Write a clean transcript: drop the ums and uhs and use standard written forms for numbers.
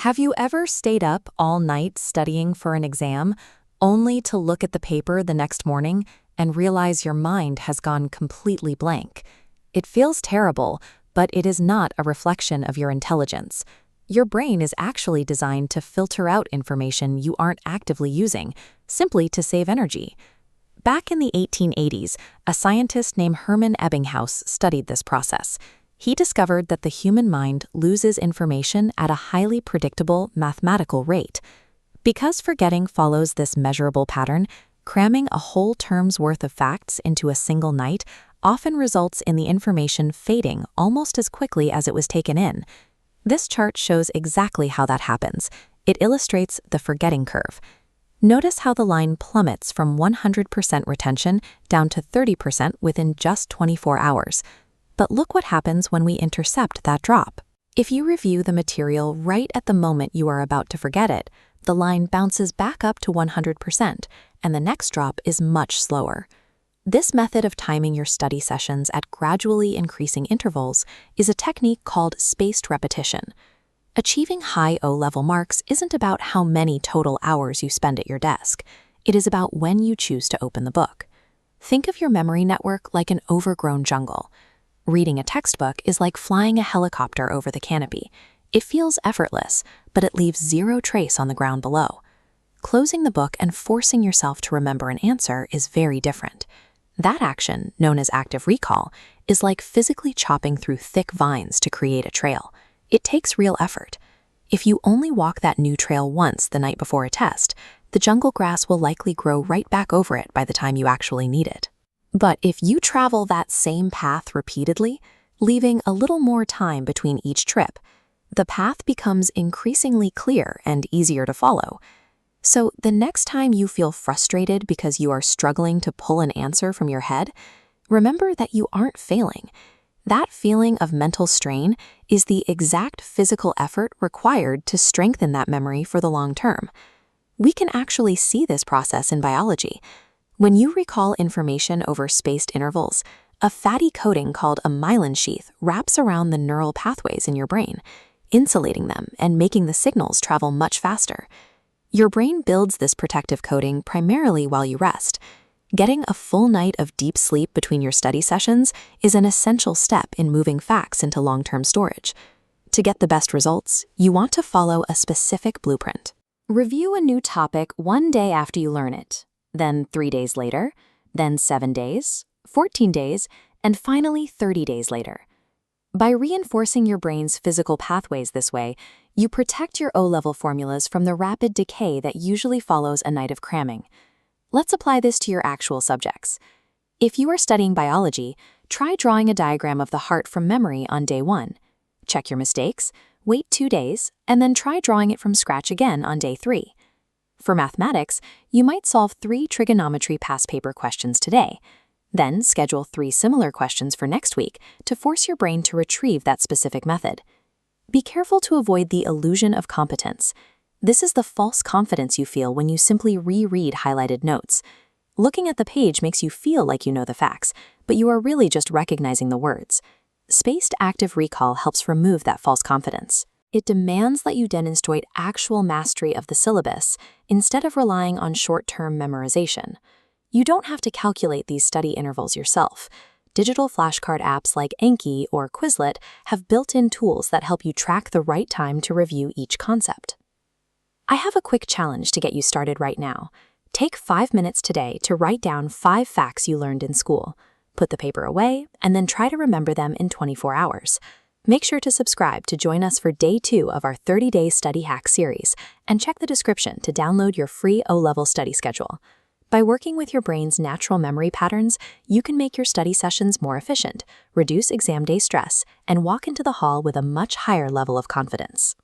Have you ever stayed up all night studying for an exam, only to look at the paper the next morning and realize your mind has gone completely blank? It feels terrible, but it is not a reflection of your intelligence. Your brain is actually designed to filter out information you aren't actively using, simply to save energy. Back in the 1880s, a scientist named Hermann Ebbinghaus studied this process. He discovered that the human mind loses information at a highly predictable mathematical rate. Because forgetting follows this measurable pattern, cramming a whole term's worth of facts into a single night often results in the information fading almost as quickly as it was taken in. This chart shows exactly how that happens. It illustrates the forgetting curve. Notice how the line plummets from 100% retention down to 30% within just 24 hours. But look what happens when we intercept that drop. If you review the material right at the moment you are about to forget it, the line bounces back up to 100%, and the next drop is much slower. This method of timing your study sessions at gradually increasing intervals is a technique called spaced repetition. Achieving high O-level marks isn't about how many total hours you spend at your desk. It is about when you choose to open the book. Think of your memory network like an overgrown jungle. Reading a textbook is like flying a helicopter over the canopy. It feels effortless, but it leaves zero trace on the ground below. Closing the book and forcing yourself to remember an answer is very different. That action, known as active recall, is like physically chopping through thick vines to create a trail. It takes real effort. If you only walk that new trail once the night before a test, the jungle grass will likely grow right back over it by the time you actually need it. But if you travel that same path repeatedly, leaving a little more time between each trip, the path becomes increasingly clear and easier to follow. So the next time you feel frustrated because you are struggling to pull an answer from your head, remember that you aren't failing. That feeling of mental strain is the exact physical effort required to strengthen that memory for the long term. We can actually see this process in biology. When you recall information over spaced intervals, a fatty coating called a myelin sheath wraps around the neural pathways in your brain, insulating them and making the signals travel much faster. Your brain builds this protective coating primarily while you rest. Getting a full night of deep sleep between your study sessions is an essential step in moving facts into long-term storage. To get the best results, you want to follow a specific blueprint. Review a new topic one day after you learn it, then 3 days later, then 7 days, 14 days, and finally 30 days later. By reinforcing your brain's physical pathways this way, you protect your O-level formulas from the rapid decay that usually follows a night of cramming. Let's apply this to your actual subjects. If you are studying biology, try drawing a diagram of the heart from memory on day 1. Check your mistakes, wait 2 days, and then try drawing it from scratch again on day 3. For mathematics, you might solve 3 trigonometry past paper questions today. Then schedule 3 similar questions for next week to force your brain to retrieve that specific method. Be careful to avoid the illusion of competence. This is the false confidence you feel when you simply reread highlighted notes. Looking at the page makes you feel like you know the facts, but you are really just recognizing the words. Spaced active recall helps remove that false confidence. It demands that you demonstrate actual mastery of the syllabus instead of relying on short-term memorization. You don't have to calculate these study intervals yourself. Digital flashcard apps like Anki or Quizlet have built-in tools that help you track the right time to review each concept. I have a quick challenge to get you started right now. Take 5 minutes today to write down 5 facts you learned in school. Put the paper away, and then try to remember them in 24 hours. Make sure to subscribe to join us for Day 2 of our 30-day Study Hack series, and check the description to download your free O-level study schedule. By working with your brain's natural memory patterns, you can make your study sessions more efficient, reduce exam day stress, and walk into the hall with a much higher level of confidence.